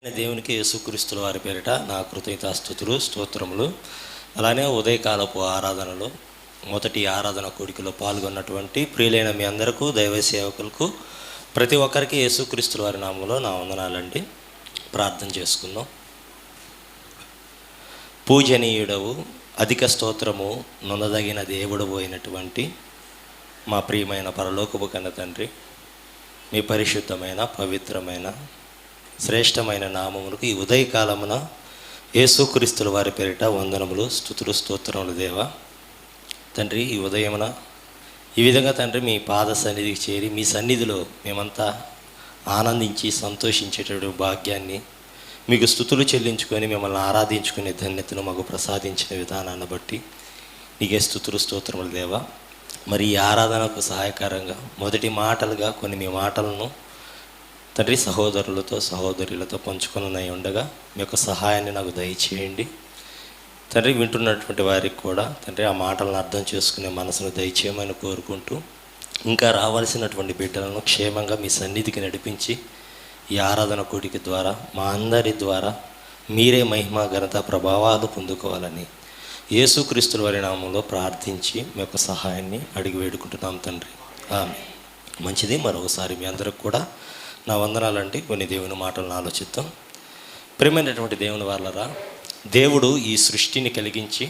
దేవునికి యేసుక్రీస్తుల వారి పేరిట నా కృతజ్ఞతాస్తుతులు స్తోత్రములు. అలానే ఉదయకాలపు ఆరాధనలో మొదటి ఆరాధన కూడికలో పాల్గొన్నటువంటి ప్రియులైన మీ అందరికీ, దైవ సేవకులకు, ప్రతి ఒక్కరికి యేసుక్రీస్తుల వారి నామంలో నా వందనాలండి. ప్రార్థన చేసుకుందాం. పూజనీయుడవు, అధిక స్తోత్రము నొందదగిన దేవుడు అయినటువంటి మా ప్రియమైన పరలోకపు కన్న తండ్రి, మీ పరిశుద్ధమైన పవిత్రమైన శ్రేష్టమైన నామములకు ఈ ఉదయకాలమున యేసుక్రీస్తుల వారి పేరిట వందనములు, స్తుతులు, స్తోత్రములు. దేవా తండ్రి, ఈ ఉదయమున ఈ విధంగా తండ్రి మీ పాద సన్నిధికి చేరి మీ సన్నిధిలో మేమంతా ఆనందించి సంతోషించేటటువంటి భాగ్యాన్ని, మీకు స్తుతులు చెల్లించుకొని మిమ్మల్ని ఆరాధించుకునే ధన్యతను మాకు ప్రసాదించిన విధానాన్ని బట్టి నీకే స్తుతులు, స్తోత్రములు. దేవా మరి ఈ ఆరాధనకు సహాయకరంగా మొదటి మాటలుగా కొన్ని మీ మాటలను తండ్రి సహోదరులతో సహోదరులతో పంచుకొని ఉండగా మీ యొక్క సహాయాన్ని నాకు దయచేయండి తండ్రి. వింటున్నటువంటి వారికి కూడా తండ్రి ఆ మాటలను అర్థం చేసుకునే మనసును దయచేయమని కోరుకుంటూ, ఇంకా రావాల్సినటువంటి బిడ్డలను క్షేమంగా మీ సన్నిధికి నడిపించి ఈ ఆరాధన కూడిక ద్వారా మా అందరి ద్వారా మీరే మహిమ ఘనత ప్రభావాలు పొందుకోవాలని యేసుక్రీస్తుల వారి నామంలో ప్రార్థించి మీ యొక్క సహాయాన్ని అడిగి వేడుకుంటున్నాం తండ్రి. మంచిది. మరొకసారి మీ అందరికి కూడా నా వందనాలంటే కొన్ని దేవుని మాటలను ఆలోచిద్దాం. ప్రియమైనటువంటి దేవుని వాళ్ళరా, దేవుడు ఈ సృష్టిని కలిగించి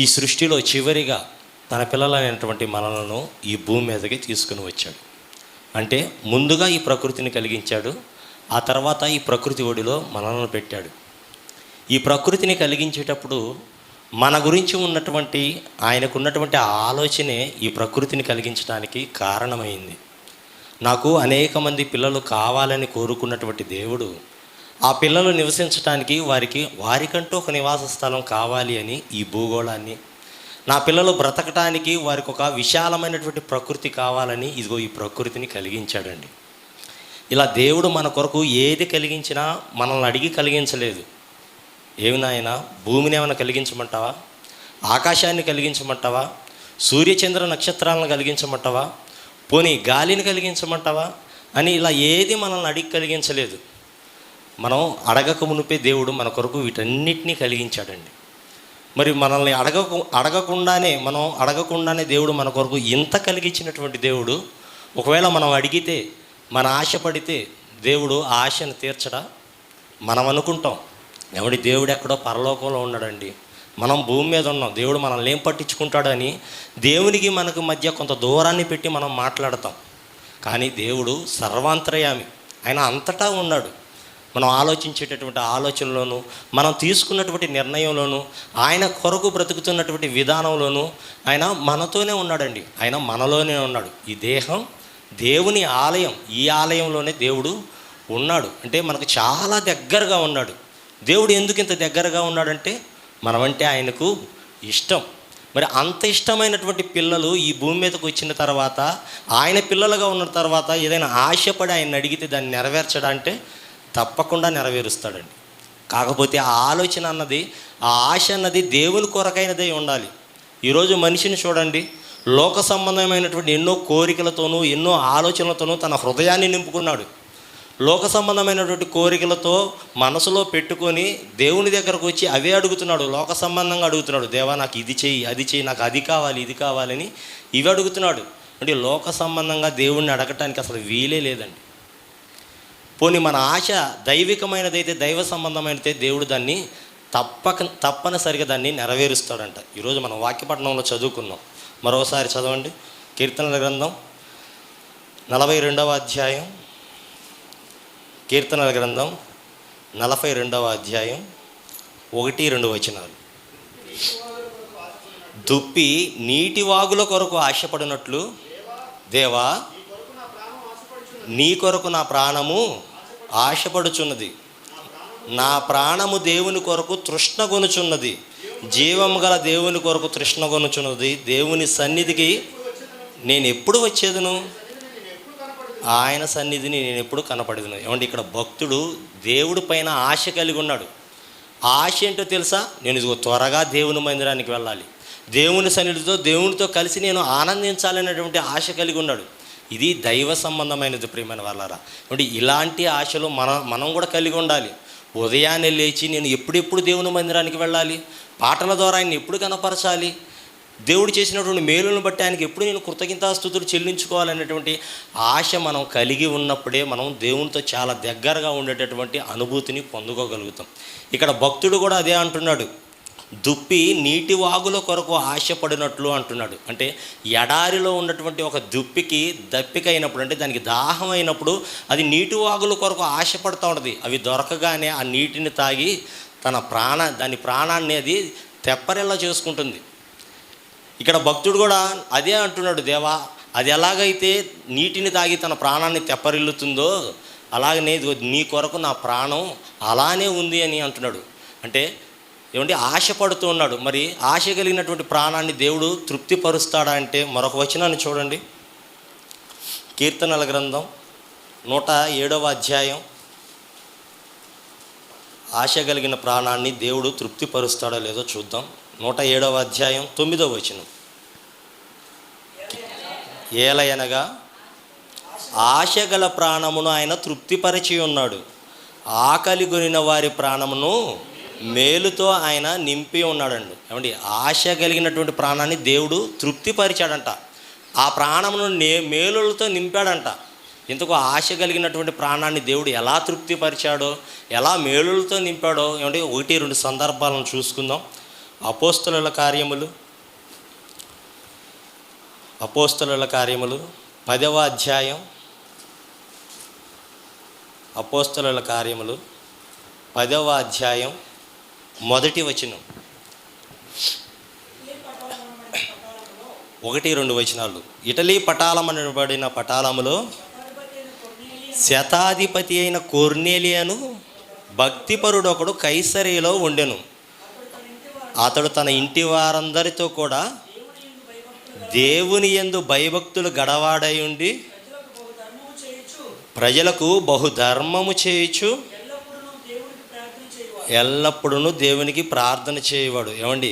ఈ సృష్టిలో చివరిగా తన పిల్లలైనటువంటి మనలను ఈ భూమి మీదకి తీసుకుని వచ్చాడు. అంటే ముందుగా ఈ ప్రకృతిని కలిగించాడు, ఆ తర్వాత ఈ ప్రకృతి ఒడిలో మనలను పెట్టాడు. ఈ ప్రకృతిని కలిగించేటప్పుడు మన గురించి ఉన్నటువంటి ఆయనకున్నటువంటి ఆలోచనే ఈ ప్రకృతిని కలిగించడానికి కారణమైంది. నాకు అనేక మంది పిల్లలు కావాలని కోరుకున్నటువంటి దేవుడు ఆ పిల్లలు నివసించడానికి వారికంటూ ఒక నివాస స్థలం కావాలి అని ఈ భూగోళాన్ని, నా పిల్లలు బ్రతకటానికి వారికి ఒక విశాలమైనటువంటి ప్రకృతి కావాలని ఇదిగో ఈ ప్రకృతిని కలిగించాడండి. ఇలా దేవుడు మన కొరకు ఏది కలిగించినా మనల్ని అడిగి కలిగించలేదు. ఏమి నాయనా, భూమిని ఏమైనా కలిగించమంటావా? ఆకాశాన్ని కలిగించమంటావా? సూర్యచంద్ర నక్షత్రాలను కలిగించమంటావా? పోనీ గాలిని కలిగించమంటావా అని ఇలా ఏది మనల్ని అడిగి కలిగించలేదు. మనం అడగక మునిపే దేవుడు మన కొరకు వీటన్నిటినీ కలిగించాడండి. మరి మనల్ని అడగకుండానే దేవుడు మన కొరకు ఇంత కలిగించినటువంటి దేవుడు, ఒకవేళ మనం అడిగితే, మన ఆశపడితే దేవుడు ఆశను తీర్చడా? మనం అనుకుంటాం ఎవడి దేవుడు ఎక్కడో పరలోకంలో ఉన్నాడండి, మనం భూమి మీద ఉన్నాం, దేవుడు మనల్ని ఏం పట్టించుకుంటాడని దేవునికి మనకు మధ్య కొంత దూరాన్ని పెట్టి మనం మాట్లాడతాం. కానీ దేవుడు సర్వాంతర్యామి, ఆయన అంతటా ఉన్నాడు. మనం ఆలోచించేటటువంటి ఆలోచనలోను, మనం తీసుకున్నటువంటి నిర్ణయంలోను, ఆయన కొరకు బ్రతుకుతున్నటువంటి విధానంలోనూ ఆయన మనతోనే ఉన్నాడండి. ఆయన మనలోనే ఉన్నాడు. ఈ దేహం దేవుని ఆలయం, ఈ ఆలయంలోనే దేవుడు ఉన్నాడు. అంటే మనకు చాలా దగ్గరగా ఉన్నాడు. దేవుడు ఎందుకు ఇంత దగ్గరగా ఉన్నాడంటే మనమంటే ఆయనకు ఇష్టం. మరి అంత ఇష్టమైనటువంటి పిల్లలు ఈ భూమి మీదకు వచ్చిన తర్వాత, ఆయన పిల్లలుగా ఉన్న తర్వాత ఏదైనా ఆశపడి ఆయన అడిగితే దాన్ని నెరవేర్చడా అంటే తప్పకుండా నెరవేరుస్తాడండి. కాకపోతే ఆ ఆలోచన అన్నది, ఆ ఆశ అన్నది దేవుని కొరకైనదే ఉండాలి. ఈరోజు మనిషిని చూడండి, లోక సంబంధమైనటువంటి ఎన్నో కోరికలతోనూ ఎన్నో ఆలోచనలతోనూ తన హృదయాన్ని నింపుకున్నాడు. లోక సంబంధమైనటువంటి కోరికలతో మనసులో పెట్టుకొని దేవుని దగ్గరకు వచ్చి అవే అడుగుతున్నాడు. లోక సంబంధంగా అడుగుతున్నాడు, దేవా నాకు ఇది చెయ్యి, అది చెయ్యి, నాకు అది కావాలి, ఇది కావాలని ఇవి అడుగుతున్నాడు. అంటే లోక సంబంధంగా దేవుణ్ణి అడగటానికి అసలు వీలే లేదండి. పోనీ మన ఆశ దైవికమైనదైతే, దైవ సంబంధమైనదైతే దేవుడు దాన్ని తప్పనిసరిగా దాన్ని నెరవేరుస్తాడంట. ఈరోజు మనం వాక్యపట్నంలో చదువుకున్నాం. మరోసారి చదవండి. కీర్తనల గ్రంథం 42వ అధ్యాయం, కీర్తనల గ్రంథం 42వ అధ్యాయం 1-2 వచనాలు. దుప్పి నీటి వాగుల కొరకు ఆశపడినట్లు దేవా, నీ కొరకు నా ప్రాణము ఆశపడుచున్నది. నా ప్రాణము దేవుని కొరకు తృష్ణగొనుచున్నది. జీవము గల దేవుని కొరకు తృష్ణగొనుచున్నది. దేవుని సన్నిధికి నేను ఎప్పుడు వచ్చేదను? ఆయన సన్నిధిని నేను ఎప్పుడు కనపడదును. ఏమంటే ఇక్కడ భక్తుడు దేవుడి పైన ఆశ కలిగి ఉన్నాడు. ఆ ఆశ ఏంటో తెలుసా? నేను ఇదిగో త్వరగా దేవుని మందిరానికి వెళ్ళాలి, దేవుని సన్నిధితో దేవునితో కలిసి నేను ఆనందించాలనేటువంటి ఆశ కలిగి ఉన్నాడు. ఇది దైవ సంబంధమైనది ప్రియమైన వాళ్ళారా. అంటే ఇలాంటి ఆశలు మనం కూడా కలిగి ఉండాలి. ఉదయాన్నే లేచి నేను ఎప్పుడెప్పుడు దేవుని మందిరానికి వెళ్ళాలి, పాటల ద్వారా ఆయన్ని ఎప్పుడు కనపరచాలి, దేవుడు చేసినటువంటి మేలులను బట్టి ఆయనకి ఎప్పుడు నేను కృతజ్ఞతాస్తుతులు చెల్లించుకోవాలనేటువంటి ఆశ మనం కలిగి ఉన్నప్పుడే మనం దేవునితో చాలా దగ్గరగా ఉండేటటువంటి అనుభూతిని పొందుకోగలుగుతాం. ఇక్కడ భక్తుడు కూడా అదే అంటున్నాడు, దుప్పి నీటి వాగుల కొరకు ఆశపడినట్లు అంటున్నాడు. అంటే ఎడారిలో ఉన్నటువంటి ఒక దుప్పికి దప్పిక అయినప్పుడు, అంటే దానికి దాహం అయినప్పుడు అది నీటి వాగుల కొరకు ఆశపడుతూ ఉంటుంది. అవి దొరకగానే ఆ నీటిని తాగి దాని ప్రాణాన్ని అది తెప్పరిల్లా చేసుకుంటుంది. ఇక్కడ భక్తుడు కూడా అదే అంటున్నాడు, దేవా అది ఎలాగైతే నీటిని తాగి తన ప్రాణాన్ని తెప్పరిల్లుతుందో అలాగనే నీ కొరకు నా ప్రాణం అలానే ఉంది అని అంటున్నాడు. అంటే ఏమంటే ఆశపడుతూ ఉన్నాడు. మరి ఆశ కలిగినటువంటి ప్రాణాన్ని దేవుడు తృప్తిపరుస్తాడా అంటే మరొక వచనాన్ని చూడండి. కీర్తనల గ్రంథం 107వ అధ్యాయం. ఆశ కలిగిన ప్రాణాన్ని దేవుడు తృప్తిపరుస్తాడో లేదో చూద్దాం. 107వ అధ్యాయం 9వ వచనం. ఏలయనగా ఆశ గల ప్రాణమును ఆయన తృప్తిపరిచి ఉన్నాడు, ఆకలి కొనిన వారి ప్రాణమును మేలుతో ఆయన నింపి ఉన్నాడండి. ఏమండి, ఆశ కలిగినటువంటి ప్రాణాన్ని దేవుడు తృప్తిపరిచాడంట, ఆ ప్రాణమును మేలులతో నింపాడంట. ఇంతకు ఆశ కలిగినటువంటి ప్రాణాన్ని దేవుడు ఎలా తృప్తిపరిచాడో, ఎలా మేలులతో నింపాడో ఏమంటే 1-2 సందర్భాలను చూసుకుందాం. అపోస్తలుల కార్యములు 10వ అధ్యాయం. అపోస్తలుల కార్యములు 10వ అధ్యాయం మొదటి వచనం, 1-2 వచనాలు. ఇటలీ పటాలమనబడిన పటాలములో శతాధిపతి అయిన కొర్నేలియను భక్తిపరుడు ఒకడు కైసరియలో ఉండెను. అతడు తన ఇంటి వారందరితో కూడా దేవుని యందు భయభక్తులు గడవాడై ఉండి ప్రజలకు బహుధర్మము చేయుచు ఎల్లప్పుడూ దేవునికి ప్రార్థన చేయవాడు. ఏమండి,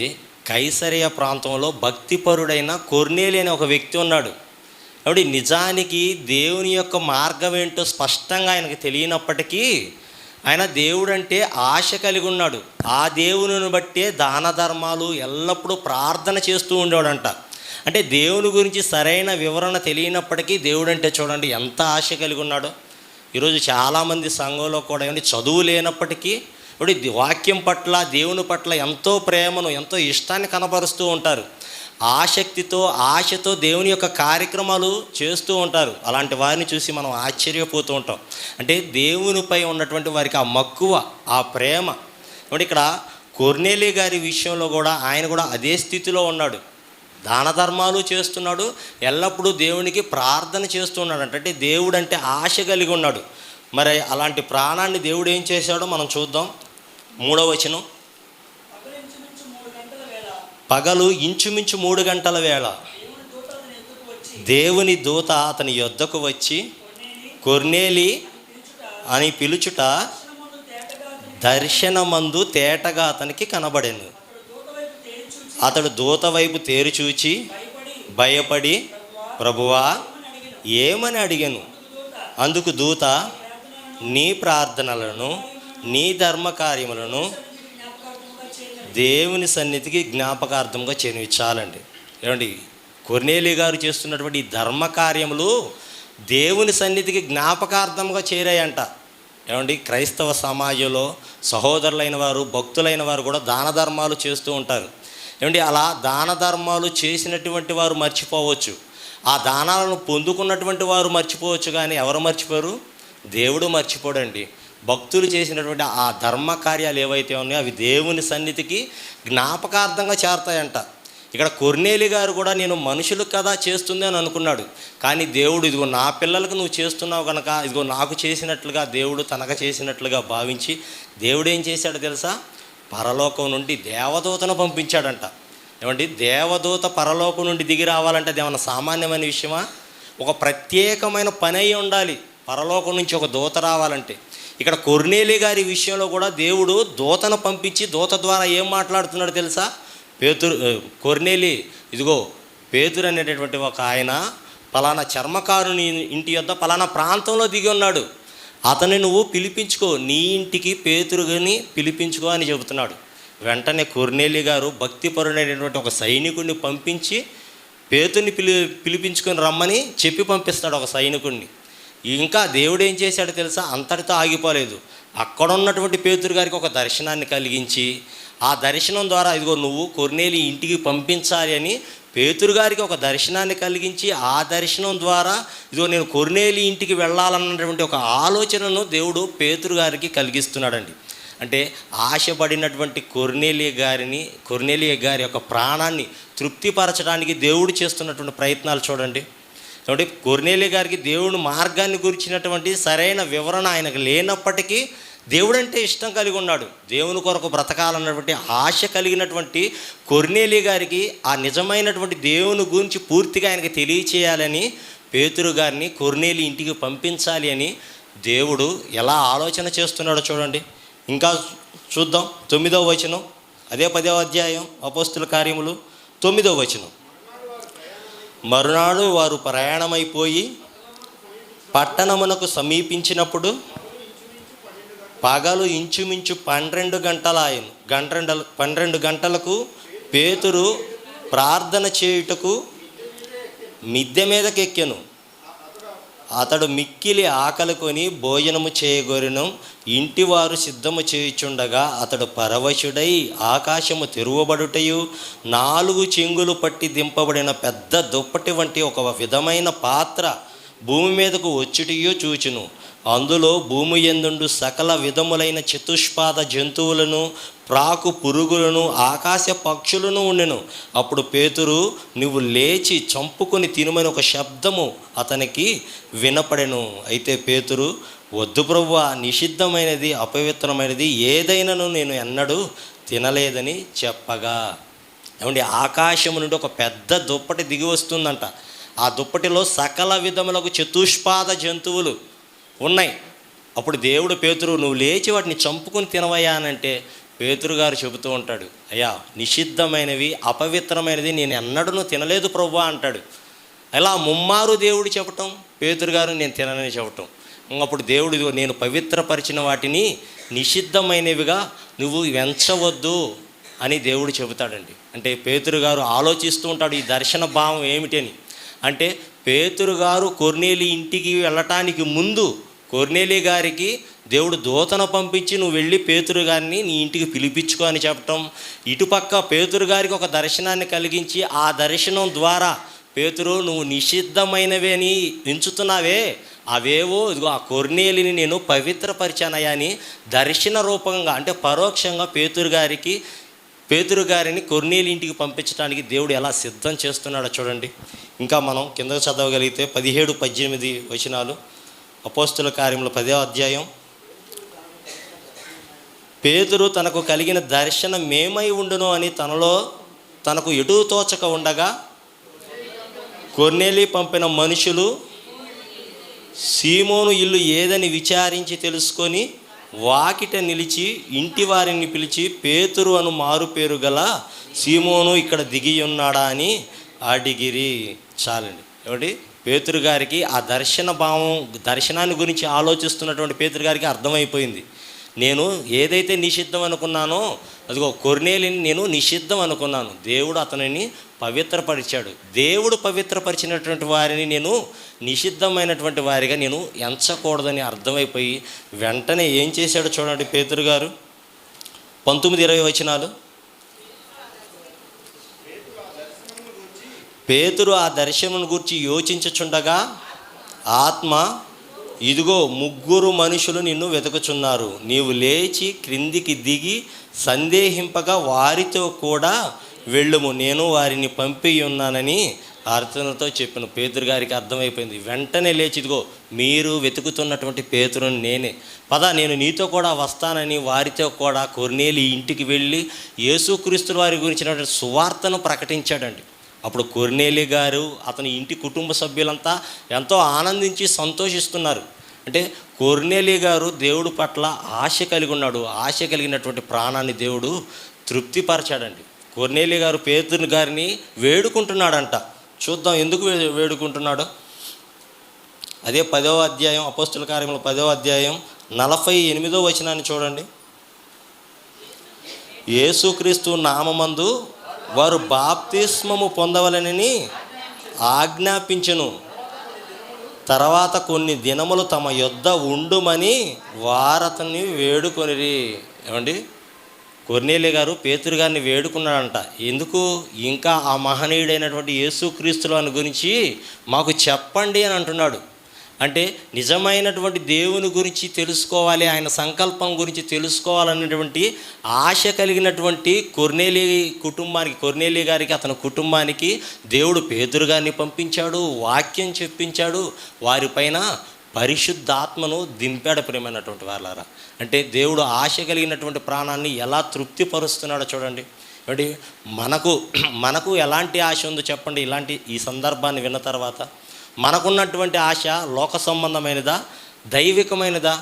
కైసరియా ప్రాంతంలో భక్తిపరుడైన కొర్నేలి అనే ఒక వ్యక్తి ఉన్నాడు. కాబట్టి నిజానికి దేవుని యొక్క మార్గం ఏంటో స్పష్టంగా ఆయనకు తెలియనప్పటికీ ఆయన దేవుడు అంటే ఆశ కలిగి ఉన్నాడు. ఆ దేవుని బట్టే దాన ధర్మాలు ఎల్లప్పుడూ ప్రార్థన చేస్తూ ఉండేవాడంట. అంటే దేవుని గురించి సరైన వివరణ తెలియనప్పటికీ దేవుడు అంటే చూడండి ఎంత ఆశ కలిగి ఉన్నాడో. ఈరోజు చాలామంది సంఘంలో కూడా ఏమంటే చదువు లేనప్పటికీ ఇప్పుడు వాక్యం పట్ల దేవుని పట్ల ఎంతో ప్రేమను ఎంతో ఇష్టాన్ని కనబరుస్తూ ఉంటారు. ఆసక్తితో ఆశతో దేవుని యొక్క కార్యక్రమాలు చేస్తూ ఉంటారు. అలాంటి వారిని చూసి మనం ఆశ్చర్యపోతూ ఉంటాం. అంటే దేవునిపై ఉన్నటువంటి వారికి ఆ మక్కువ, ఆ ప్రేమ. అంటే ఇక్కడ కొర్నేలి గారి విషయంలో కూడా ఆయన కూడా అదే స్థితిలో ఉన్నాడు. దాన ధర్మాలు చేస్తున్నాడు, ఎల్లప్పుడూ దేవునికి ప్రార్థన చేస్తున్నాడు. అంటే దేవుడు అంటే ఆశ కలిగి ఉన్నాడు. మరి అలాంటి ప్రాణాన్ని దేవుడు ఏం చేశాడో మనం చూద్దాం. 3వ వచనం. పగలు ఇంచుమించు 3 గంటల వేళ దేవుని దూత అతని యొద్దకు వచ్చి కొర్నేలి అని పిలుచుట దర్శనమందు తేటగా అతనికి కనబడెను. అతడు దూత వైపు తేరి చూచి భయపడి, ప్రభువా ఏమని అడిగాను. అందుకు దూత, నీ ప్రార్థనలను నీ ధర్మకార్యములను దేవుని సన్నిధికి జ్ఞాపకార్థంగా చేయించాలండి. ఏమండి, కొర్నేలి గారు చేస్తున్నటువంటి ఈ ధర్మకార్యములు దేవుని సన్నిధికి జ్ఞాపకార్థంగా చేరాయంట. ఏమండి, క్రైస్తవ సమాజంలో సహోదరులైన వారు, భక్తులైన వారు కూడా దాన ధర్మాలు చేస్తూ ఉంటారు. ఏమండి, అలా దాన ధర్మాలు చేసినటువంటి వారు మర్చిపోవచ్చు, ఆ దానాలను పొందుకున్నటువంటి వారు మర్చిపోవచ్చు, కానీ ఎవరు మర్చిపోరు? దేవుడు మర్చిపోడండి. భక్తులు చేసినటువంటి ఆ ధర్మ కార్యాలు ఏవైతే ఉన్నాయో అవి దేవుని సన్నిధికి జ్ఞాపకార్థంగా చేరతాయంట. ఇక్కడ కొర్నేలి గారు కూడా నేను మనుషులు కదా చేస్తుంది అని అనుకున్నాడు, కానీ దేవుడు ఇదిగో నా పిల్లలకు నువ్వు చేస్తున్నావు కనుక ఇదిగో నాకు చేసినట్లుగా దేవుడు తనకు చేసినట్లుగా భావించి దేవుడు ఏం చేశాడో తెలుసా? పరలోకం నుండి దేవదూతను పంపించాడంట. ఏమండి, దేవదూత పరలోకం నుండి దిగి రావాలంటే అది ఏమన్నా సామాన్యమైన విషయమా? ఒక ప్రత్యేకమైన పని అయి ఉండాలి పరలోకం నుంచి ఒక దూత రావాలంటే. ఇక్కడ కొర్నేలి గారి విషయంలో కూడా దేవుడు దూతను పంపించి దూత ద్వారా ఏం మాట్లాడుతున్నాడు తెలుసా? కొర్నేలి, ఇదిగో పేతురు అనేటటువంటి ఒక ఆయన పలానా చర్మకారుని ఇంటి యొద్ద పలానా ప్రాంతంలో దిగి ఉన్నాడు, అతన్ని నువ్వు పిలిపించుకో, నీ ఇంటికి పేతురుని పిలిపించుకో అని చెబుతున్నాడు. వెంటనే కొర్నేలి గారు భక్తిపరుడైనటువంటి ఒక సైనికుడిని పంపించి పేతుర్ని పిలిపించుకొని రమ్మని చెప్పి పంపిస్తాడు ఒక సైనికుడిని. ఇంకా దేవుడు ఏం చేశాడో తెలుసా, అంతటితో ఆగిపోలేదు. అక్కడ ఉన్నటువంటి పేతురు గారికి ఒక దర్శనాన్ని కలిగించి, ఆ దర్శనం ద్వారా ఇదిగో నువ్వు కొర్నేలి ఇంటికి పంపించాలి అని పేతురు గారికి ఒక దర్శనాన్ని కలిగించి, ఆ దర్శనం ద్వారా ఇదిగో నేను కొర్నేలి ఇంటికి వెళ్ళాలన్నటువంటి ఒక ఆలోచనను దేవుడు పేతురు గారికి కలిగిస్తున్నాడండి. అంటే ఆశపడినటువంటి కొర్నేలి గారి యొక్క ప్రాణాన్ని తృప్తిపరచడానికి దేవుడు చేస్తున్నటువంటి ప్రయత్నాలు చూడండి. కాబట్టి కొర్నేలి గారికి దేవుని మార్గాన్ని గురించినటువంటి సరైన వివరణ ఆయనకు లేనప్పటికీ దేవుడంటే ఇష్టం కలిగి ఉన్నాడు. దేవుని కొరకు బ్రతకాలన్నటువంటి ఆశ కలిగినటువంటి కొర్నేలి గారికి ఆ నిజమైనటువంటి దేవుని గురించి పూర్తిగా ఆయనకు తెలియచేయాలని పేతురు గారిని కొర్నేలి ఇంటికి పంపించాలి అని దేవుడు ఎలా ఆలోచన చేస్తున్నాడో చూడండి. ఇంకా చూద్దాం 9వ వచనం, అదే 10వ అధ్యాయం అపోస్తుల కార్యములు 9వ వచనం. మరునాడు వారు ప్రయాణమైపోయి పట్టణమునకు సమీపించినప్పుడు పగలు ఇంచుమించు 12 గంటలాయను. 12 గంటలకు పేతురు ప్రార్థన చేయుటకు మిద్దె మీదకెక్కెను. అతడు మిక్కిలి ఆకలి కొని భోజనము చేయగోరెను. ఇంటివారు సిద్ధము చేయుచుండగా అతడు పరవశుడై ఆకాశము తెరువబడుటయు 4 చెంగులు పట్టి దింపబడిన పెద్ద దుప్పటి వంటి ఒక విధమైన పాత్ర భూమి మీదకు వచ్చుటయో చూచును. అందులో భూమి యందుండు సకల విధములైన చతుష్పాద జంతువులను, ప్రాకు పురుగులను, ఆకాశ పక్షులను ఉండెను. అప్పుడు పేతురు, నువ్వు లేచి చంపుకొని తినుమని ఒక శబ్దము అతనికి వినపడెను. అయితే పేతురు, వద్దు ప్రభువా, నిషిద్ధమైనది అపవిత్రమైనది ఏదైనాను నేను ఎన్నడూ తినలేదని చెప్పగా. ఏమండి, ఆకాశము నుండి ఒక పెద్ద దుప్పటి దిగి వస్తుందంట. ఆ దుప్పటిలో సకల విధములకు చతుష్పాద జంతువులు ఉన్నాయి. అప్పుడు దేవుడు పేతురు, నువ్వు లేచి వాటిని చంపుకొని తినవయ్యా అనంటే పేతురు గారు చెబుతూ ఉంటాడు, అయ్యా నిషిద్ధమైనవి అపవిత్రమైనది నేను ఎన్నడూ తినలేదు ప్రభువా అంటాడు. అలా ముమ్మారు దేవుడు చెప్పటం, పేతురు గారు నేను తిననని చెప్పటం. అప్పుడు దేవుడు, ఇదిగో నేను పవిత్రపరిచిన వాటిని నిషిద్ధమైనవిగా నువ్వు వెంచవద్దు అని దేవుడు చెబుతాడండి. అంటే పేతురు గారు ఆలోచిస్తూ ఉంటాడు ఈ దర్శన భావం ఏమిటని. అంటే పేతురు గారు కొర్నేలి ఇంటికి వెళ్ళటానికి ముందు కొర్నేలి గారికి దేవుడు దూతను పంపించి నువ్వు వెళ్ళి పేతురు గారిని నీ ఇంటికి పిలిపించుకో అని చెప్పటం, ఇటుపక్క పేతురు గారికి ఒక దర్శనాన్ని కలిగించి ఆ దర్శనం ద్వారా పేతురు, నువ్వు నిషిద్ధమైనవే అని ఎంచుతున్నావే, అవేవో ఇదిగో ఆ కొర్నేలిని నేను పవిత్రపరిచానయ్యా అని దర్శన రూపంగా అంటే పరోక్షంగా పేతురు గారిని కొర్నేలి ఇంటికి పంపించడానికి దేవుడు ఎలా సిద్ధం చేస్తున్నాడో చూడండి. ఇంకా మనం కిందకు చదవగలిగితే 17-18 వచనాలు అపోస్తుల కార్యములు 10వ అధ్యాయం. పేతురు తనకు కలిగిన దర్శనం మేమై ఉండును అని తనకు ఎటు తోచక ఉండగా కొర్నేలి పంపిన మనుషులు సీమోను ఇల్లు ఏదని విచారించి తెలుసుకొని వాకిట నిలిచి ఇంటి వారిని పిలిచి, పేతురు అను మారు పేరు గల సీమోను ఇక్కడ దిగి ఉన్నాడా అని అడిగిరి. చాలండి. ఏమిటి, పేతురు గారికి ఆ దర్శనాన్ని గురించి ఆలోచిస్తున్నటువంటి పేతురు గారికి అర్థమైపోయింది. నేను ఏదైతే నిషిద్ధం అనుకున్నానో అదిగో కొర్నేలిని నేను నిషిద్ధం అనుకున్నాను, దేవుడు అతనిని పవిత్రపరిచాడు. దేవుడు పవిత్రపరిచినటువంటి వారిని నేను నిషిద్ధమైనటువంటి వారిగా నేను ఎంచకూడదని అర్థమైపోయి వెంటనే ఏం చేశాడో చూడండి పేతురు గారు. 19-20 వచనాలు. పేతురు ఆ దర్శనం గురించి యోచించుచుండగా ఆత్మ, ఇదిగో 3 మనుషులు నిన్ను వెతుకుచున్నారు, నీవు లేచి క్రిందికి దిగి సందేహింపగా వారితో కూడా వెళ్ళుము, నేను వారిని పంపి ఉన్నానని అర్థంతో చెప్పిన. పేతురు గారికి అర్థమైపోయింది. వెంటనే లేచి, ఇదిగో మీరు వెతుకుతున్నటువంటి పేతురుని నేనే, పద నేను నీతో కూడా వస్తానని వారితో కూడా కొర్నేలి ఇంటికి వెళ్ళి యేసుక్రీస్తు వారి గురించినటువంటి సువార్తను ప్రకటించాడండి. అప్పుడు కొర్నేలి గారు అతని ఇంటి కుటుంబ సభ్యులంతా ఎంతో ఆనందించి సంతోషిస్తున్నారు. అంటే కొర్నేలి గారు దేవుడి పట్ల ఆశ కలిగి ఉన్నాడు. ఆశ కలిగినటువంటి ప్రాణాన్ని దేవుడు తృప్తిపరచాడండి. కొర్నేలి గారు పేతురు గారిని వేడుకుంటున్నాడంట. చూద్దాం ఎందుకు వేడుకుంటున్నాడో. అదే 10వ అధ్యాయం, అపోస్తుల కార్యములు 10వ అధ్యాయం 48వ వచనాన్ని చూడండి. యేసుక్రీస్తు నామమందు వారు బాప్తిస్మము పొందవలెనని ఆజ్ఞాపించెను. తర్వాత కొన్ని దినములు తమ యొద్ద ఉండుమని వారతని వేడుకొనిరి. ఏమండి, కొర్నేలి గారు పేతురు గారిని వేడుకున్నాడంట. ఎందుకు? ఇంకా ఆ మహనీయుడైనటువంటి యేసుక్రీస్తుని గురించి మాకు చెప్పండి అని అంటున్నాడు. అంటే నిజమైనటువంటి దేవుని గురించి తెలుసుకోవాలి, ఆయన సంకల్పం గురించి తెలుసుకోవాలనేటువంటి ఆశ కలిగినటువంటి కొర్నేలి గారికి అతని కుటుంబానికి దేవుడు పేతురు గారిని పంపించాడు, వాక్యం చెప్పించాడు, వారిపైన పరిశుద్ధాత్మను దింపాడు. ప్రియమైనటువంటి వాళ్ళారా, అంటే దేవుడు ఆశ కలిగినటువంటి ప్రాణాన్ని ఎలా తృప్తిపరుస్తున్నాడో చూడండి. అంటే మనకు ఎలాంటి ఆశ ఉందో చెప్పండి. ఈ సందర్భాన్ని విన్న తర్వాత మనకున్నటువంటి ఆశ లోక సంబంధమైనదా, దైవికమైనదా?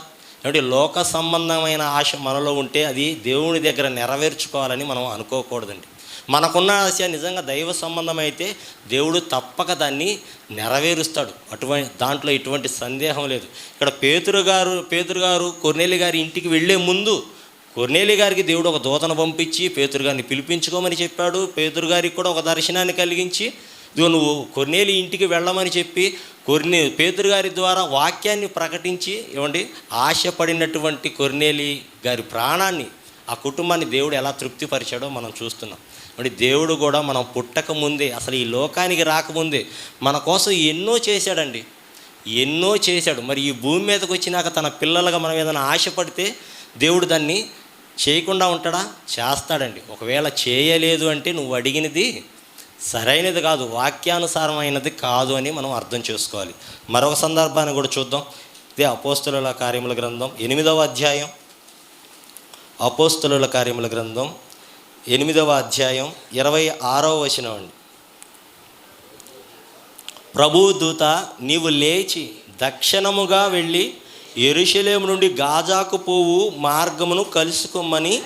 అంటే లోక సంబంధమైన ఆశ మనలో ఉంటే అది దేవుని దగ్గర నెరవేర్చుకోవాలని మనం అనుకోకూడదండి. మనకున్న ఆశ నిజంగా దైవ సంబంధమైతే దేవుడు తప్పక దాన్ని నెరవేరుస్తాడు. దాంట్లో ఎటువంటి సందేహం లేదు. ఇక్కడ పేతురు గారు కొర్నేలి గారి ఇంటికి వెళ్ళే ముందు కొర్నేలి గారికి దేవుడు ఒక దూతను పంపించి పేతురు గారిని పిలిపించుకోమని చెప్పాడు. పేతురు గారికి కూడా ఒక దర్శనాన్ని కలిగించి ఇదిగో నువ్వు కొర్నేలి ఇంటికి వెళ్ళమని చెప్పి పేతురు గారి ద్వారా వాక్యాన్ని ప్రకటించి ఆశపడినటువంటి కొర్నేలి గారి ప్రాణాన్ని, ఆ కుటుంబాన్ని దేవుడు ఎలా తృప్తిపరిచాడో మనం చూస్తున్నాం. దేవుడు కూడా మనం పుట్టక ముందే, అసలు ఈ లోకానికి రాకముందే మన కోసం ఎన్నో చేశాడండి, ఎన్నో చేశాడు. మరి ఈ భూమి మీదకి వచ్చినాక తన పిల్లలుగా మనం ఏదైనా ఆశపడితే దేవుడు దాన్ని చేయకుండా ఉంటాడా? చేస్తాడండి. ఒకవేళ చేయలేదు అంటే నువ్వు అడిగినది సరైనది కాదు, వాక్యానుసారమైనది కాదు అని మనం అర్థం చేసుకోవాలి. మరొక సందర్భాన్ని కూడా చూద్దాం. ఇదే అపోస్తుల కార్యముల గ్రంథం 8వ అధ్యాయం, అపోస్తుల కార్యముల గ్రంథం 8వ అధ్యాయం 26వ వచనం అండి. ప్రభువు దూత నీవు లేచి దక్షిణముగా వెళ్ళి యెరూషలేము నుండి గాజాకు పోవు మార్గమును కలుసుకోమని,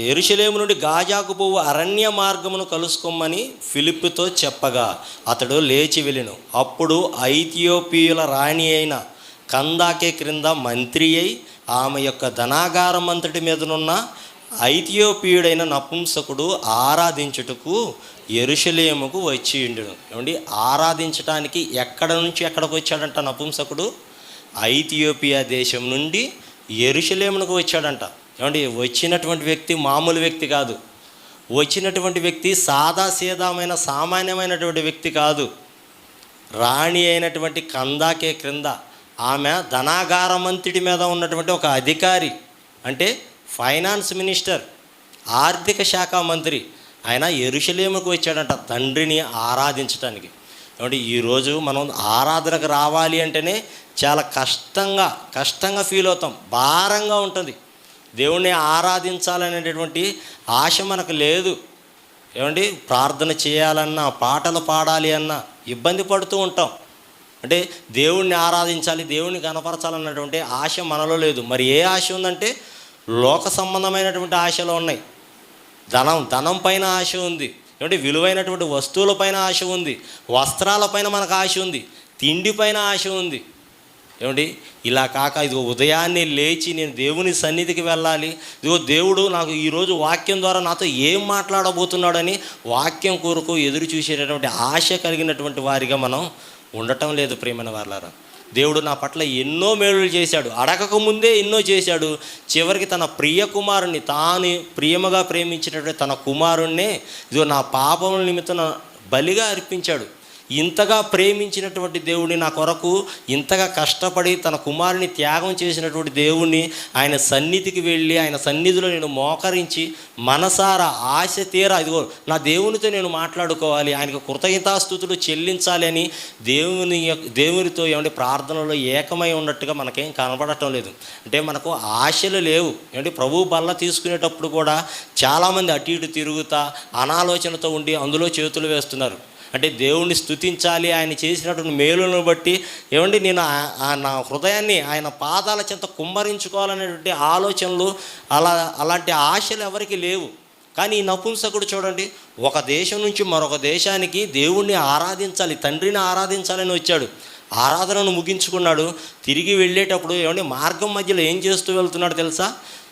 యెరూషలేము నుండి గాజాకు పోవు అరణ్య మార్గమును కలుసుకోమని ఫిలిప్పుతో చెప్పగా అతడు లేచి వెళ్ళెను. అప్పుడు ఐథియోపియుల రాణి అయిన కందాకే క్రింద మంత్రి అయి ఆమె యొక్క ధనాగారం అంతటి మీదనున్న ఐథియోపియుడైన నపుంసకుడు ఆరాధించుటకు యెరూషలేముకు వచ్చి ఉండును. ఆరాధించడానికి ఎక్కడ నుంచి ఎక్కడికి వచ్చాడంట నపుంసకుడు? ఐథియోపియా దేశం నుండి యెరూషలేమునకు వచ్చాడంట. వచ్చినటువంటి వ్యక్తి మామూలు వ్యక్తి కాదు. వచ్చినటువంటి వ్యక్తి సాదాసీదామైన సామాన్యమైనటువంటి వ్యక్తి కాదు. రాణి అయినటువంటి కందాకే క్రింద ఆమె ధనాగారమంతటి మీద ఉన్నటువంటి ఒక అధికారి, అంటే ఫైనాన్స్ మినిస్టర్, ఆర్థిక శాఖ మంత్రి. ఆయన యెరూషలేముకు వచ్చాడంట తండ్రిని ఆరాధించడానికి. ఈరోజు మనం ఆరాధనకు రావాలి అంటేనే చాలా కష్టంగా ఫీల్ అవుతాం, భారంగా ఉంటుంది. దేవుణ్ణి ఆరాధించాలనేటటువంటి ఆశ మనకు లేదు. ప్రార్థన చేయాలన్నా, పాటలు పాడాలి అన్నా ఇబ్బంది పడుతూ ఉంటాం. అంటే దేవుణ్ణి ఆరాధించాలి, దేవుణ్ణి కనపరచాలన్నటువంటి ఆశ మనలో లేదు. మరి ఏ ఆశ ఉందంటే లోక సంబంధమైనటువంటి ఆశలు ఉన్నాయి. ధనం పైన ఆశ ఉంది, విలువైనటువంటి వస్తువులపైన ఆశ ఉంది, వస్త్రాలపైన మనకు ఆశ ఉంది, తిండిపైన ఆశ ఉంది. ఇలా కాక ఇదిగో ఉదయాన్నే లేచి నేను దేవుని సన్నిధికి వెళ్ళాలి, ఇదిగో దేవుడు నాకు ఈరోజు వాక్యం ద్వారా నాతో ఏం మాట్లాడబోతున్నాడని వాక్యం కొరకు ఎదురు చూసేటటువంటి ఆశ కలిగినటువంటి వారిగా మనం ఉండటం లేదు. ప్రియమైన వాళ్ళారా, దేవుడు నా పట్ల ఎన్నో మేలులు చేశాడు, అడగక ముందే ఎన్నో చేశాడు. చివరికి తన ప్రియ కుమారుణ్ణి, తాను ప్రియముగా ప్రేమించినటువంటి తన కుమారుణ్ణే ఇదిగో నా పాపముల నిమిత్తం బలిగా అర్పించాడు. ఇంతగా ప్రేమించినటువంటి దేవుడిని, నా కొరకు ఇంతగా కష్టపడి తన కుమారుని త్యాగం చేసినటువంటి దేవుణ్ణి ఆయన సన్నిధికి వెళ్ళి ఆయన సన్నిధిలో నేను మోకరించి మనసారా ఆశ తీరా ఇదిగో నా దేవునితో నేను మాట్లాడుకోవాలి, ఆయనకు కృతజ్ఞతాస్తుతులు చెల్లించాలి అని దేవునితో ప్రార్థనలో ఏకమై ఉన్నట్టుగా మనకేం కనబడటం లేదు. అంటే మనకు ఆశలు లేవు. ప్రభువు బల్ల తీసుకునేటప్పుడు కూడా చాలామంది అటు ఇటు తిరుగుతా అనాలోచనతో ఉండి అందులో చేతులు వేస్తున్నారు. అంటే దేవుణ్ణి స్తుతించాలి, ఆయన చేసినటువంటి మేలులను బట్టి నేను నా హృదయాన్ని ఆయన పాదాల చెంత కుమ్మరించుకోవాలనేటువంటి ఆలోచనలు అలాంటి ఆశలు ఎవరికి లేవు. కానీ ఈ నపుంసకుడు చూడండి, ఒక దేశం నుంచి మరొక దేశానికి దేవుణ్ణి ఆరాధించాలి, తండ్రిని ఆరాధించాలని వచ్చాడు. ఆరాధనను ముగించుకున్నాడు. తిరిగి వెళ్ళేటప్పుడు ఏమంటే మార్గం మధ్యలో ఏం చేస్తూ వెళ్తున్నాడు తెలుసా?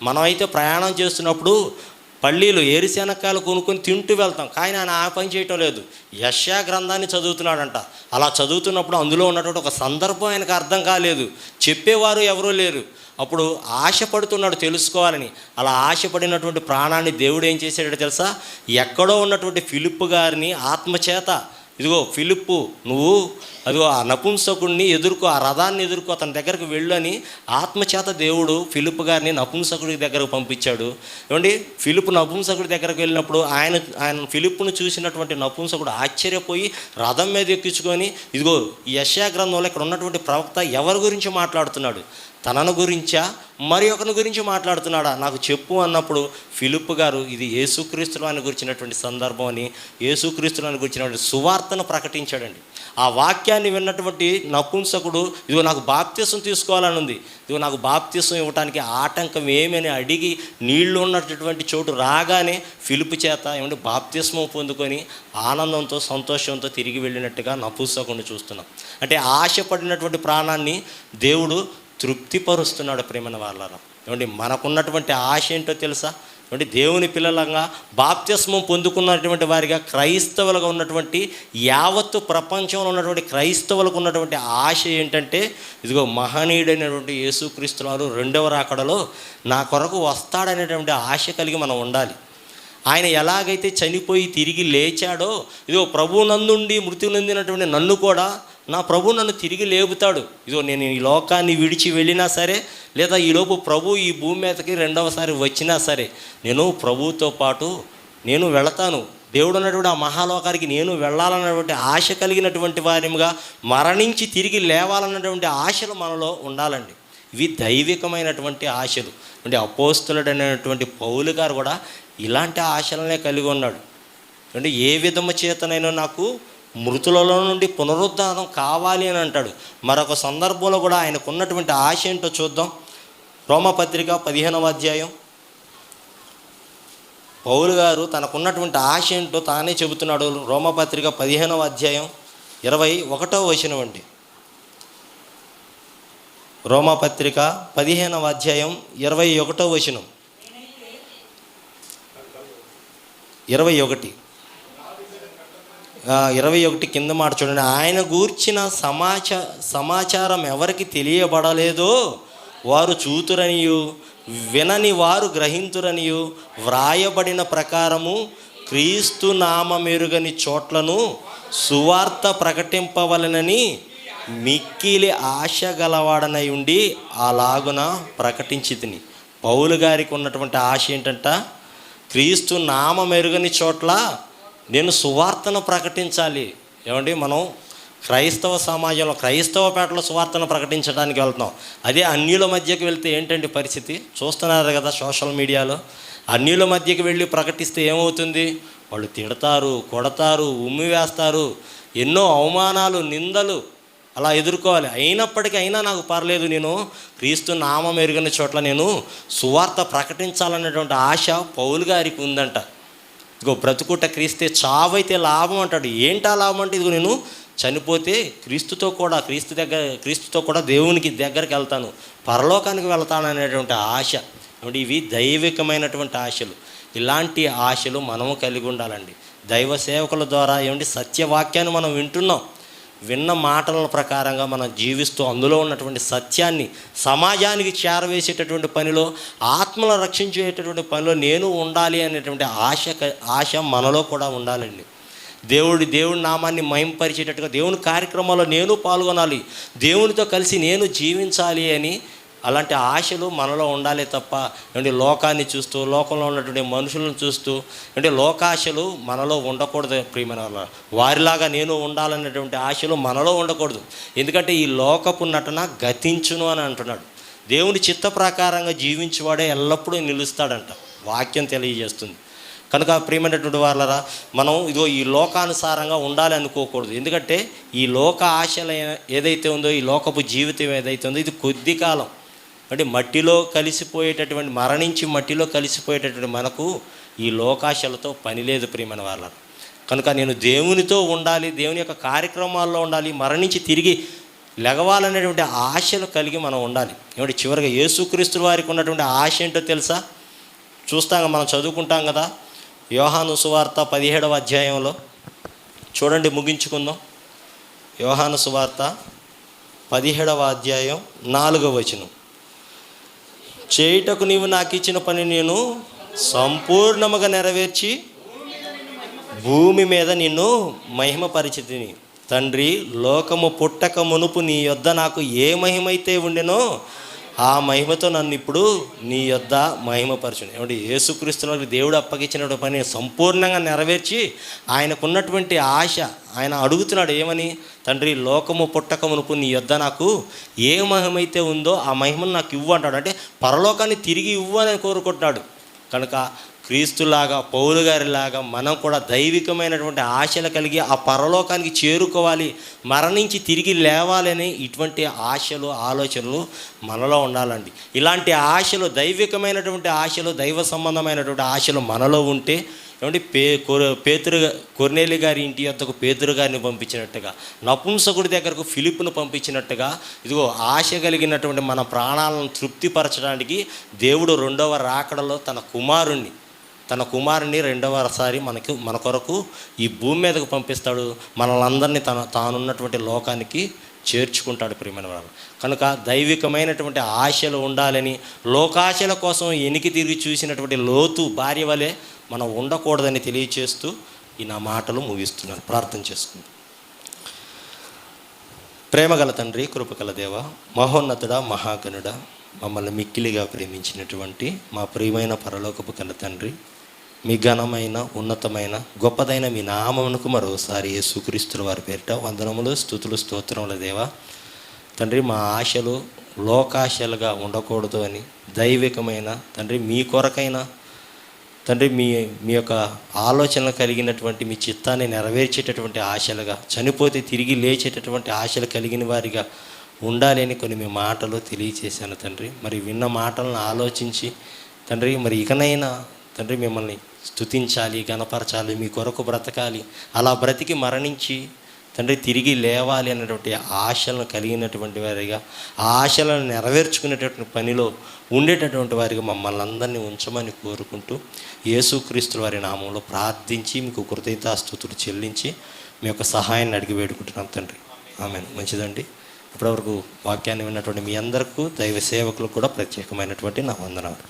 మనమైతే ప్రయాణం చేస్తున్నప్పుడు పల్లీలు ఏరుశనక్కాయలు కొనుక్కొని తింటూ వెళ్తాం, కానీ ఆయన ఆ పని చేయటం లేదు. యెషయా గ్రంథాన్ని చదువుతున్నాడంట. అలా చదువుతున్నప్పుడు అందులో ఉన్నటువంటి ఒక సందర్భం ఆయనకు అర్థం కాలేదు, చెప్పేవారు ఎవరూ లేరు. అప్పుడు ఆశపడుతున్నాడు తెలుసుకోవాలని. అలా ఆశపడినటువంటి ప్రాణాన్ని దేవుడు ఏం చేశాడో తెలుసా? ఎక్కడో ఉన్నటువంటి ఫిలిప్పు గారిని ఆత్మచేత, ఇదిగో ఫిలిప్పు, నువ్వు అదిగో ఆ నపుంసకుడిని ఎదుర్కో, ఆ రథాన్ని ఎదుర్కో, అతని దగ్గరకు వెళ్ళు అని ఆత్మచేత దేవుడు ఫిలిప్పు గారిని నపుంసకుడి దగ్గరకు పంపించాడు. ఏమండి, ఫిలిప్పు నపుంసకుడి దగ్గరకు వెళ్ళినప్పుడు ఆయన ఫిలిప్పును చూసినటువంటి నపుంసకుడు ఆశ్చర్యపోయి రథం మీద ఎక్కించుకొని, ఇదిగో యెషయా గ్రంథంలో ఇక్కడ ఉన్నటువంటి ప్రవక్త ఎవరి గురించి మాట్లాడుతున్నాడు? తనను గురించా మరి ఒకరి గురించి మాట్లాడుతున్నాడా? నాకు చెప్పు అన్నప్పుడు ఫిలిప్పు గారు ఇది యేసుక్రీస్తుని గురించినటువంటి సందర్భం అని యేసుక్రీస్తుని గురించినటువంటి సువార్తను ప్రకటించాడండి. ఆ వాక్యాన్ని విన్నటువంటి నపుంసకుడు, ఇదిగో నాకు బాప్తిసం తీసుకోవాలని ఉంది, ఇదిగో నాకు బాప్తిసం ఇవ్వడానికి ఆటంకం ఏమని అడిగి నీళ్లు ఉన్నటువంటి చోటు రాగానే ఫిలిప్పు చేత ఏమంటే బాప్తిస్మం పొందుకొని ఆనందంతో సంతోషంతో తిరిగి వెళ్ళినట్టుగా నపుంసకుడిని చూస్తున్నాం. అంటే ఆశపడినటువంటి ప్రాణాన్ని దేవుడు తృప్తిపరుస్తున్నాడు. ప్రేమన వాళ్ళరా, ఏమండి మనకున్నటువంటి ఆశ ఏంటో తెలుసా? ఏమంటే దేవుని పిల్లలంగా బాప్తిస్మం పొందుకున్నటువంటి వారిగా క్రైస్తవులుగా ఉన్నటువంటి యావత్తు ప్రపంచంలో ఉన్నటువంటి క్రైస్తవులకు ఉన్నటువంటి ఆశ ఏంటంటే, ఇదిగో మహనీయుడైనటువంటి యేసుక్రీస్తు వారు రెండవ రాకడలో నా కొరకు వస్తాడనేటువంటి ఆశ కలిగి మనం ఉండాలి. ఆయన ఎలాగైతే చనిపోయి తిరిగి లేచాడో, ఇదిగో ప్రభువు నందుండి మృతి నొందినటువంటి నన్ను కూడా నా ప్రభు నన్ను తిరిగి లేపుతాడు. ఇదిగో నేను ఈ లోకాన్ని విడిచి వెళ్ళినా సరే, లేదా ఈలోపు ప్రభు ఈ భూమి మీదకి రెండవసారి వచ్చినా సరే, నేను ప్రభువుతో పాటు నేను వెళతాను. దేవుడు అన్నటువంటి ఆ మహాలోకానికి నేను వెళ్ళాలన్నటువంటి ఆశ కలిగినటువంటి వారిగా మరణించి తిరిగి లేవాలన్నటువంటి ఆశలు మనలో ఉండాలండి. ఇవి దైవికమైనటువంటి ఆశలు. అంటే అపోస్తలుడైనటువంటి పౌలు గారు కూడా ఇలాంటి ఆశలనే కలిగి ఉన్నాడు. అంటే ఏ విధము చేతనైనా నాకు మృతులలో నుండి పునరుద్ధానం కావాలి అని అంటాడు. మరొక సందర్భంలో కూడా ఆయనకు ఉన్నటువంటి ఆశ ఏంటో చూద్దాం. రోమపత్రిక 15వ అధ్యాయం. పౌలు గారు తనకున్నటువంటి ఆశ ఏంటో తానే చెబుతున్నాడు. రోమపత్రిక 15వ అధ్యాయం 21వ వచనం అండి. రోమపత్రిక 15వ అధ్యాయం 21వ వచనం. 21 కింద మాట చూడండి. ఆయన గూర్చిన సమాచారం ఎవరికి తెలియబడలేదో వారు చూతురనియు, వినని వారు గ్రహింతురనియు, వ్రాయబడిన ప్రకారము క్రీస్తు నామమెరుగని చోట్లను సువార్త ప్రకటింపవలనని మిక్కిలి ఆశ గలవాడనై ఉండి అలాగున ప్రకటించి తిని. పౌలు గారికి ఉన్నటువంటి ఆశ ఏంటంట? క్రీస్తు నామమెరుగని చోట్ల నేను సువార్తను ప్రకటించాలి. ఏమండి, మనం క్రైస్తవ సమాజంలో క్రైస్తవ పేటలో సువార్తను ప్రకటించడానికి వెళ్తున్నాం. అదే అన్యుల మధ్యకి వెళ్తే ఏంటండి పరిస్థితి? చూస్తున్నారు కదా సోషల్ మీడియాలో. అన్యుల మధ్యకి వెళ్ళి ప్రకటిస్తే ఏమవుతుంది? వాళ్ళు తిడతారు, కొడతారు, ఉమ్మి వేస్తారు, ఎన్నో అవమానాలు, నిందలు అలా ఎదుర్కోవాలి. అయినా నాకు పర్లేదు, నేను క్రీస్తు నామం ఎరుగని చోట్ల నేను సువార్త ప్రకటించాలనేటువంటి ఆశ పౌలు గారికి ఉందంట. ఇదిగో బ్రతుకుట క్రీస్తే, చావైతే లాభం అంటాడు. ఏంటా లాభం అంటే, ఇదిగో నేను చనిపోతే క్రీస్తుతో కూడా దేవునికి దగ్గరికి వెళ్తాను, పరలోకానికి వెళ్తాను అనేటువంటి ఆశ. ఇవి దైవికమైనటువంటి ఆశలు. ఇలాంటి ఆశలు మనము కలిగి ఉండాలండి. దైవ సేవకుల ద్వారా సత్యవాక్యాన్ని మనం వింటున్నాం. విన్న మాటల ప్రకారంగా మనం జీవిస్తూ అందులో ఉన్నటువంటి సత్యాన్ని సమాజానికి చేరవేసేటటువంటి పనిలో, ఆత్మలను రక్షించేటటువంటి పనిలో నేను ఉండాలి అనేటువంటి ఆశ మనలో కూడా ఉండాలండి. దేవుడి నామాన్ని మహింపరిచేటట్టుగా దేవుని కార్యక్రమాల్లో నేను పాల్గొనాలి, దేవునితో కలిసి నేను జీవించాలి అని అలాంటి ఆశలు మనలో ఉండాలి తప్ప లోకాన్ని చూస్తూ, లోకంలో ఉన్నటువంటి మనుషులను చూస్తూ లోకాశలు మనలో ఉండకూడదు. ప్రియమైన వాళ్ళ, వారిలాగా నేను ఉండాలనేటువంటి ఆశలు మనలో ఉండకూడదు. ఎందుకంటే ఈ లోకపు నటన గతించును అని అంటున్నాడు. దేవుని చిత్త ప్రకారంగా జీవించేవాడే ఎల్లప్పుడూ నిలుస్తాడంట, వాక్యం తెలియజేస్తుంది. కనుక ప్రియమైనటువంటి వాళ్ళరా, మనం ఇదిగో ఈ లోకానుసారంగా ఉండాలి అనుకోకూడదు. ఎందుకంటే ఈ లోక ఆశలు ఏదైతే ఉందో, ఈ లోకపు జీవితం ఏదైతే ఉందో, ఇది కొద్ది కాలం. అంటే మట్టిలో కలిసిపోయేటటువంటి, మరణించి మట్టిలో కలిసిపోయేటటువంటి మనకు ఈ లోకాశలతో పని లేదు ప్రియమైన వాళ్ళ. కనుక నేను దేవునితో ఉండాలి, దేవుని యొక్క కార్యక్రమాల్లో ఉండాలి, మరణించి తిరిగి లెగవాలనేటువంటి ఆశలు కలిగి మనం ఉండాలి. ఏమంటే చివరిగా యేసుక్రీస్తు వారికి ఉన్నటువంటి ఆశ ఏంటో తెలుసా? చూస్తాం, మనం చదువుకుంటాం కదా, యోహాను సువార్త 17వ అధ్యాయంలో చూడండి, ముగించుకుందాం. యోహాను సువార్త 17వ అధ్యాయం 4వ వచనం. చేయుటకు నీవు నాకు ఇచ్చిన పని నేను సంపూర్ణముగా నెరవేర్చి భూమి మీద నిన్ను మహిమపరిచితిని. తండ్రి, లోకము పుట్టక మునుపు నీ యొద్ద నాకు ఏ మహిమైతే ఉండెనో ఆ మహిమతో నన్ను ఇప్పుడు నీ యొద్ద మహిమపరచును. ఏమంటే యేసుక్రీస్తులకు దేవుడు అప్పగించిన పని సంపూర్ణంగా నెరవేర్చి ఆయనకున్నటువంటి ఆశ, ఆయన అడుగుతున్నాడు ఏమని? తండ్రి, లోకము పుట్టక మునుపు నీ యొద్ద నాకు ఏ మహిమైతే ఉందో ఆ మహిమను నాకు ఇవ్వు అంటాడు. అంటే పరలోకాన్ని తిరిగి ఇవ్వు అని కోరుకుంటున్నాడు. కనుక క్రీస్తులాగా, పౌలు గారిలాగా మనం కూడా దైవికమైనటువంటి ఆశలు కలిగి ఆ పరలోకానికి చేరుకోవాలి, మరణించి తిరిగి లేవాలని ఇటువంటి ఆశలు, ఆలోచనలు మనలో ఉండాలండి. ఇలాంటి ఆశలు, దైవికమైనటువంటి ఆశలు, దైవ సంబంధమైనటువంటి ఆశలు మనలో ఉంటే ఏమంటే కొర్నేలి గారి ఇంటి వద్దకు పేతురు గారిని పంపించినట్టుగా, నపుంసకుడి దగ్గరకు ఫిలిప్పును పంపించినట్టుగా, ఇదిగో ఆశ కలిగినటువంటి మన ప్రాణాలను తృప్తిపరచడానికి దేవుడు రెండవ రాకడలో తన కుమారుణ్ణి రెండవసారి మన కొరకు ఈ భూమి మీదకు పంపిస్తాడు. మనల్ని తానున్నటువంటి లోకానికి చేర్చుకుంటాడు. ప్రియమైన వారు, కనుక దైవికమైనటువంటి ఆశలు ఉండాలని, లోకాశల కోసం ఎనికి తిరిగి చూసినటువంటి లోతు భార్య వలె మనం ఉండకూడదని తెలియచేస్తూ ఈ నా మాటలు ముగిస్తున్నాను. ప్రార్థన చేసుకుందాం. ప్రేమగల తండ్రి, కృపగల దేవ, మహోన్నతుడా, మహాగణుడ, మమ్మల్ని మిక్కిలిగా ప్రేమించినటువంటి మా ప్రియమైన పరలోకపు కన్న తండ్రి, మీ ఘనమైన, ఉన్నతమైన, గొప్పదైన మీ నామమునకు మరోసారి యేసుక్రీస్తు వారి పేరిట వందనములు, స్తుతులు, స్తోత్రముల దేవా. తండ్రి, మా ఆశలు లోకాశలుగా ఉండకూడదు అని, దైవికమైన తండ్రి మీ కొరకైన తండ్రి మీ యొక్క ఆలోచనలు కలిగినటువంటి మీ చిత్తాన్ని నెరవేర్చేటటువంటి ఆశలుగా, చనిపోతే తిరిగి లేచేటటువంటి ఆశలు కలిగిన వారిగా ఉండాలి అని కొన్ని మీ మాటలు తెలియచేశాను తండ్రి. మరి విన్న మాటలను ఆలోచించి తండ్రి, మరి ఇకనైనా తండ్రి మిమ్మల్ని స్తుతించాలి, గణపరచాలి, మీ కొరకు బ్రతకాలి, అలా బ్రతికి మరణించి తండ్రి తిరిగి లేవాలి అన్నటువంటి ఆశలను కలిగినటువంటి వారిగా, ఆ ఆశలను నెరవేర్చుకునేటటువంటి పనిలో ఉండేటటువంటి వారిగా మమ్మల్ని అందరినీ ఉంచమని కోరుకుంటూ యేసుక్రీస్తు వారి నామంలో ప్రార్థించి మీకు కృతజ్ఞతాస్తుతులు చెల్లించి మీ యొక్క సహాయాన్ని అడిగి వేడుకుంటున్నాం తండ్రి. ఆమేన్. మంచిదండి. ఇప్పటివరకు వాక్యాన్ని విన్నటువంటి మీ అందరికీ, దైవ సేవకులకు కూడా ప్రత్యేకమైనటువంటి నా వందనాలు.